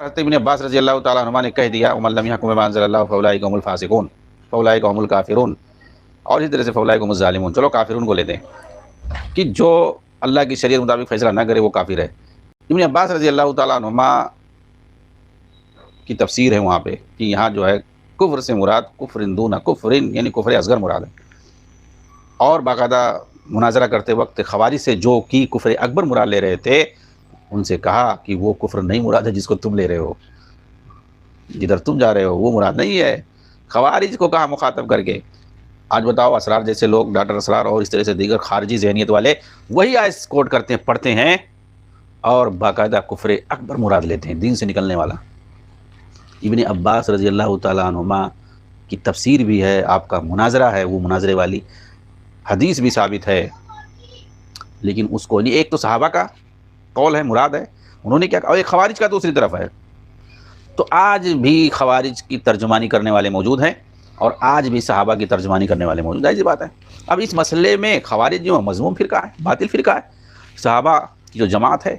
حضرت ابن عباس رضی اللہ تعالیٰ عنہ نے کہہ دیا ومن لم یحکم بما انزل اللہ فاولئک هم الفاسقون فاولئک هم الکافرون، اور اسی طرح سے فاولئک هم الظالمون۔ چلو کافرون کو لیتے ہیں کہ جو اللہ کی شریعت مطابق فیصلہ نہ کرے وہ کافر ہے۔ ابن عباس رضی اللہ تعالیٰ عنہما کی تفسیر ہے وہاں پہ کہ یہاں جو ہے کفر سے مراد کفر دون کفر یعنی کفر اصغر مراد ہے، اور باقاعدہ مناظرہ کرتے وقت خوارج سے جو کی کفر اکبر مراد لے رہے تھے ان سے کہا کہ وہ کفر نہیں مراد ہے جس کو تم لے رہے ہو، جدھر تم جا رہے ہو وہ مراد نہیں ہے۔ خوارج کو کہا مخاطب کر کے۔ آج بتاؤ اسرار جیسے لوگ، ڈاکٹر اسرار اور اس طرح سے دیگر خارجی ذہنیت والے وہی آیت کوٹ کرتے ہیں، پڑھتے ہیں اور باقاعدہ کفر اکبر مراد لیتے ہیں، دین سے نکلنے والا۔ ابن عباس رضی اللہ تعالیٰ عنہما کی تفسیر بھی ہے، آپ کا مناظرہ ہے، وہ مناظرے والی حدیث بھی ثابت ہے، لیکن اس کو نہیں، ایک تو صحابہ کا قول ہے مراد ہے انہوں نے کیا کہا، اور ایک خوارج کا دوسری طرف ہے۔ تو آج بھی خوارج کی ترجمانی کرنے والے موجود ہیں اور آج بھی صحابہ کی ترجمانی کرنے والے موجود ہیں، ایسی بات ہے۔ اب اس مسئلے میں خوارج جو مذموم فرقہ ہے، باطل فرقہ ہے، صحابہ کی جو جماعت ہے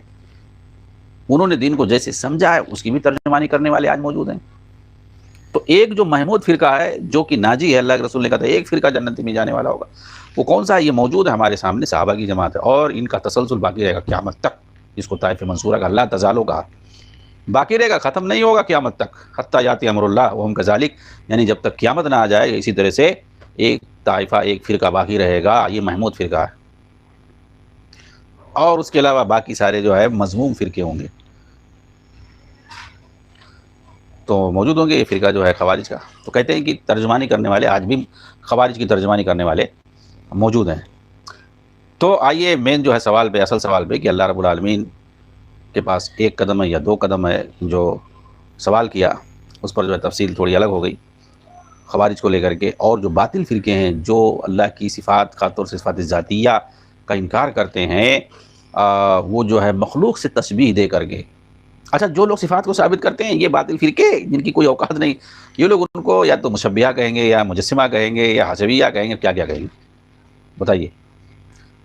انہوں نے دین کو جیسے سمجھا ہے اس کی بھی ترجمانی کرنے والے آج موجود ہیں۔ تو ایک جو محمود فرقہ ہے جو کہ ناجی ہے، اللہ کے رسول نے کہا تھا ایک فرقہ جنت میں جانے والا ہوگا، وہ کون سا ہے؟ یہ موجود ہے ہمارے سامنے، صحابہ کی جماعت ہے، اور ان کا تسلسل باقی رہے گا قیامت تک، جس کو طائف منصورہ کا اللہ تزالو کہا، باقی رہے گا، ختم نہیں ہوگا قیامت تک، حتی یاتی امر اللہ وہم کذالک، یعنی جب تک قیامت نہ آ جائے اسی طرح سے ایک طائفہ، ایک فرقہ باقی رہے گا، یہ محمود فرقہ ہے، اور اس کے علاوہ باقی سارے جو ہے مذموم فرقے ہوں گے، تو موجود ہوں گے یہ فرقہ جو ہے خوارج کا۔ تو کہتے ہیں کہ ترجمانی کرنے والے آج بھی خوارج کی ترجمانی کرنے والے موجود ہیں۔ تو آئیے مین جو ہے سوال پہ، اصل سوال پہ، کہ اللہ رب العالمین کے پاس ایک قدم ہے یا دو قدم ہے، جو سوال کیا اس پر جو ہے تفصیل تھوڑی الگ ہو گئی خوارج کو لے کر کے، اور جو باطل فرقے ہیں جو اللہ کی صفات، خاص طور سے صفات ذاتیہ کا انکار کرتے ہیں، وہ جو ہے مخلوق سے تشبیہ دے کر کے، اچھا جو لوگ صفات کو ثابت کرتے ہیں یہ باطل فرقے جن کی کوئی اوقات نہیں، یہ لوگ ان کو یا تو مشبیہ کہیں گے یا مجسمہ کہیں گے یا حشویہ کہیں گے، کیا کیا کہیں گے بتائیے؟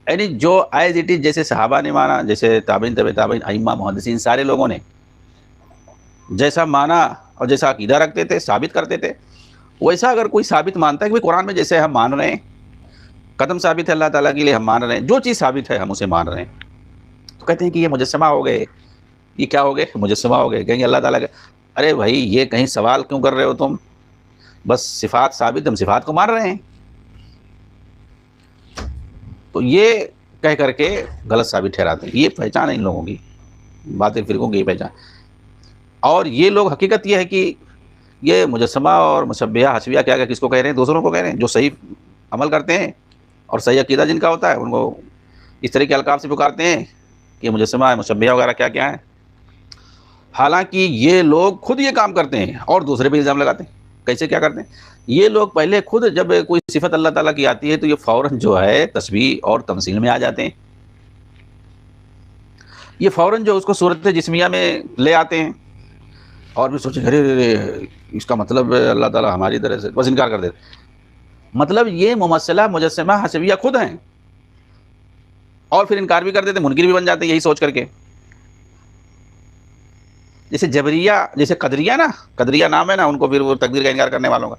یعنی جو ایز اٹ از جیسے صحابہ نے مانا، جیسے تابعین تبع تابعین، ائمہ محدثین سارے لوگوں نے جیسا مانا اور جیسا عقیدہ رکھتے تھے، ثابت کرتے تھے، ویسا اگر کوئی ثابت مانتا ہے کہ قرآن میں جیسے ہم مان رہے ہیں، قدم ثابت ہے اللہ تعالیٰ کے لیے ہم مان رہے ہیں، جو چیز ثابت ہے ہم اسے مان رہے ہیں، تو کہتے ہیں کہ یہ مجسمہ ہو گئے، یہ کیا ہو گئے؟ مجسمہ ہو گئے، کہیں گے اللہ تعالیٰ کے، ارے بھائی یہ کہیں سوال کیوں کر رہے ہو تم؟ بس صفات ثابت، ہم صفات کو مان رہے ہیں، تو یہ کہہ کر کے غلط ثابت ٹھہراتے ہیں۔ یہ پہچان ہے ان لوگوں کی، باطل فرقوں کی یہ پہچان، اور یہ لوگ حقیقت یہ ہے کہ یہ مجسمہ اور مشبیہ حشویہ کیا کس کو کہہ رہے ہیں؟ دوسروں کو کہہ رہے ہیں جو صحیح عمل کرتے ہیں اور صحیح عقیدہ جن کا ہوتا ہے، ان کو اس طرح کے القاب سے پکارتے ہیں کہ مجسمہ ہے، مشبیہ وغیرہ کیا کیا ہے، حالانکہ یہ لوگ خود یہ کام کرتے ہیں اور دوسرے پہ الزام لگاتے ہیں۔ کیسے کیا کرتے ہیں؟ یہ لوگ پہلے خود جب کوئی صفت اللہ تعالیٰ کی آتی ہے تو یہ فوراً جو ہے تشبیہ اور تمثیل میں آ جاتے ہیں، یہ فوراً جو اس کو صورت جسمیہ میں لے آتے ہیں، اور بھی سوچیں ارے اس کا مطلب اللہ تعالیٰ ہماری طرح سے، بس انکار کر دیتے، مطلب یہ ممثلہ مجسمہ حشویہ خود ہیں، اور پھر انکار بھی کر دیتے، منکر بھی بن جاتے ہیں یہی سوچ کر کے۔ جیسے جبریہ، جیسے قدریہ نا، قدریہ نام ہے نا ان کو، پھر وہ تقدیر کا انکار کرنے والوں کا،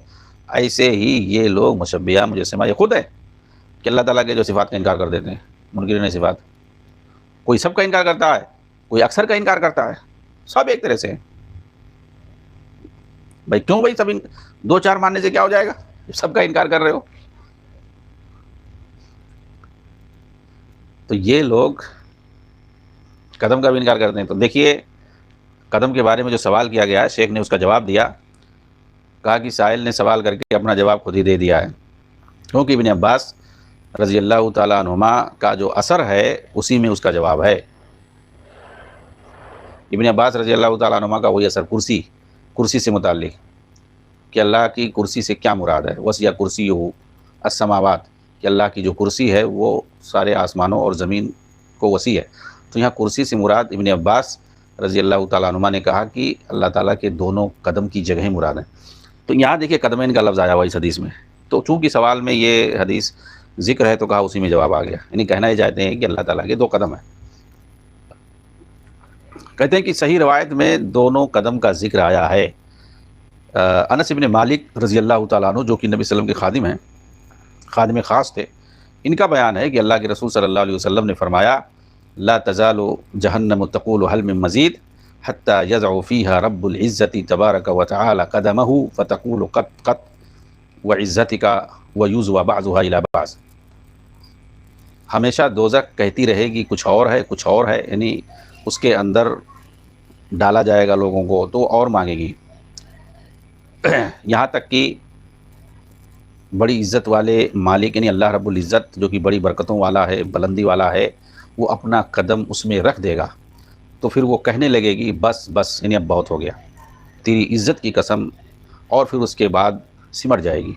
ایسے ہی یہ لوگ مشبیہ مجسمہ یہ خود ہے کہ اللہ تعالیٰ کے جو صفات کا انکار کر دیتے ہیں، منکرین صفات، کوئی سب کا انکار کرتا ہے، کوئی اکثر کا انکار کرتا ہے، سب ایک طرح سے ہیں۔ بھائی کیوں بھائی سب دو چار ماننے سے کیا ہو جائے گا؟ سب کا انکار کر رہے ہو۔ تو یہ لوگ قدم کا بھی انکار کرتے ہیں۔ تو دیکھیے قدم کے بارے میں جو سوال کیا گیا ہے، شیخ نے اس کا جواب دیا، کہا کہ سائل نے سوال کر کے اپنا جواب خود ہی دے دیا ہے، کیونکہ ابن عباس رضی اللہ تعالیٰ عنہما کا جو اثر ہے اسی میں اس کا جواب ہے۔ ابن عباس رضی اللہ تعالیٰ عنہما کا وہی اثر کرسی سے متعلق، کہ اللہ کی کرسی سے کیا مراد ہے، وسع کرسیہ السماوات، کہ اللہ کی جو کرسی ہے وہ سارے آسمانوں اور زمین کو وسیع ہے۔ تو یہاں کرسی سے مراد ابن عباس رضی اللہ تعالیٰ عنہما نے کہا کہ اللہ تعالیٰ کے دونوں قدم کی جگہیں مراد ہیں۔ تو یہاں دیکھیے قدمین کا لفظ آیا ہوا اس حدیث میں، تو چونکہ سوال میں یہ حدیث ذکر ہے تو کہا اسی میں جواب آ گیا، یعنی کہنا یہ چاہتے ہیں کہ اللہ تعالیٰ کے دو قدم ہیں۔ کہتے ہیں کہ صحیح روایت میں دونوں قدم کا ذکر آیا ہے۔ انس ابن مالک رضی اللہ تعالیٰ عنہ جو کہ نبی صلی اللہ علیہ وسلم کے خادم ہیں، خادم خاص تھے، ان کا بیان ہے کہ اللہ کے رسول صلی اللہ علیہ وسلم نے فرمایا لا تزال جہنم تقول هل من مزید حتى يضع فيها رب العزة تبارک وتعالى قدمه فتقول قط قط وعزتك ويوزع بعضها الى بعض۔ ہمیشہ دوزخ کہتی رہے گی کچھ اور ہے کچھ اور ہے، یعنی اس کے اندر ڈالا جائے گا لوگوں کو تو اور مانگے گی، یہاں تک کہ بڑی عزت والے مالک یعنی اللہ رب العزت جو کہ بڑی برکتوں والا ہے، بلندی والا ہے، وہ اپنا قدم اس میں رکھ دے گا تو پھر وہ کہنے لگے گی بس بس یعنی اب بہت ہو گیا تیری عزت کی قسم، اور پھر اس کے بعد سمٹ جائے گی۔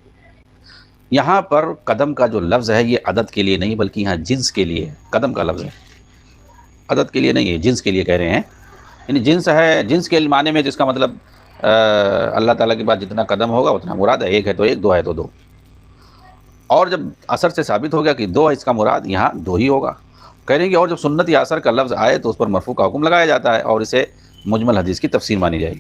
یہاں پر قدم کا جو لفظ ہے یہ عدد کے لیے نہیں بلکہ یہاں جنس کے لیے ہے، قدم کا لفظ ہے، عدد کے لیے نہیں ہے، جنس کے لیے کہہ رہے ہیں، یعنی جنس ہے، جنس کے معنی میں جس کا مطلب اللہ تعالیٰ کے بعد جتنا قدم ہوگا اتنا مراد ہے، ایک ہے تو ایک، دو ہے تو دو، اور جب اثر سے ثابت ہو گیا کہ دو ہے اس کا مراد، یہاں دو ہی ہوگا۔ کہہ رہے ہیں کہ اور جب سنت یا اثر کا لفظ آئے تو اس پر مرفوع کا حکم لگایا جاتا ہے اور اسے مجمل حدیث کی تفسیر مانی جائے گی۔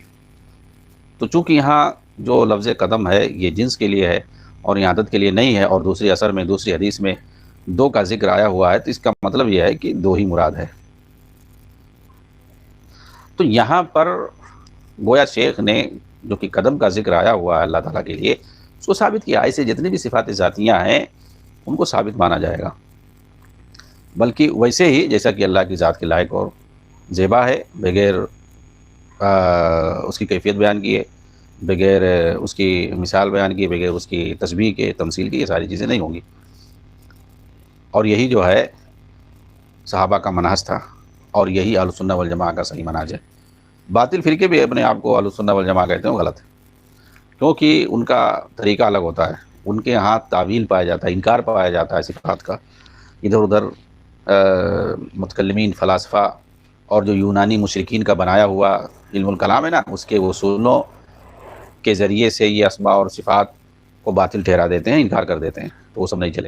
تو چونکہ یہاں جو لفظ قدم ہے یہ جنس کے لیے ہے اور یہاں عدد کے لیے نہیں ہے، اور دوسری اثر میں دوسری حدیث میں دو کا ذکر آیا ہوا ہے، تو اس کا مطلب یہ ہے کہ دو ہی مراد ہے۔ تو یہاں پر گویا شیخ نے جو کہ قدم کا ذکر آیا ہوا ہے اللہ تعالیٰ کے لیے، اس کو ثابت کیا، ایسے جتنی بھی صفات ذاتیہ ہیں ان کو ثابت مانا جائے گا، بلکہ ویسے ہی جیسا کہ اللہ کی ذات کے لائق اور زیبا ہے، بغیر اس کی کیفیت بیان کیے، بغیر اس کی مثال بیان کیے، بغیر اس کی تشبیہ کے، تمثیل کی، یہ ساری چیزیں نہیں ہوں گی۔ اور یہی جو ہے صحابہ کا منہج تھا اور یہی اہل السنہ والجماعہ کا صحیح منہج ہے۔ باطل فرقے بھی اپنے آپ کو اہل السنہ والجماعہ کہتے ہیں، وہ غلط ہے، کیونکہ ان کا طریقہ الگ ہوتا ہے، ان کے ہاں تعویل پایا جاتا ہے، انکار پایا جاتا ہے صفات کا، ادھر ادھر متکلمین فلاسفہ اور جو یونانی مشرکین کا بنایا ہوا علم الکلام ہے نا، اس کے اصولوں کے ذریعے سے یہ اسماء اور صفات کو باطل ٹھہرا دیتے ہیں، انکار کر دیتے ہیں، تو وہ سب نہیں چلے گا۔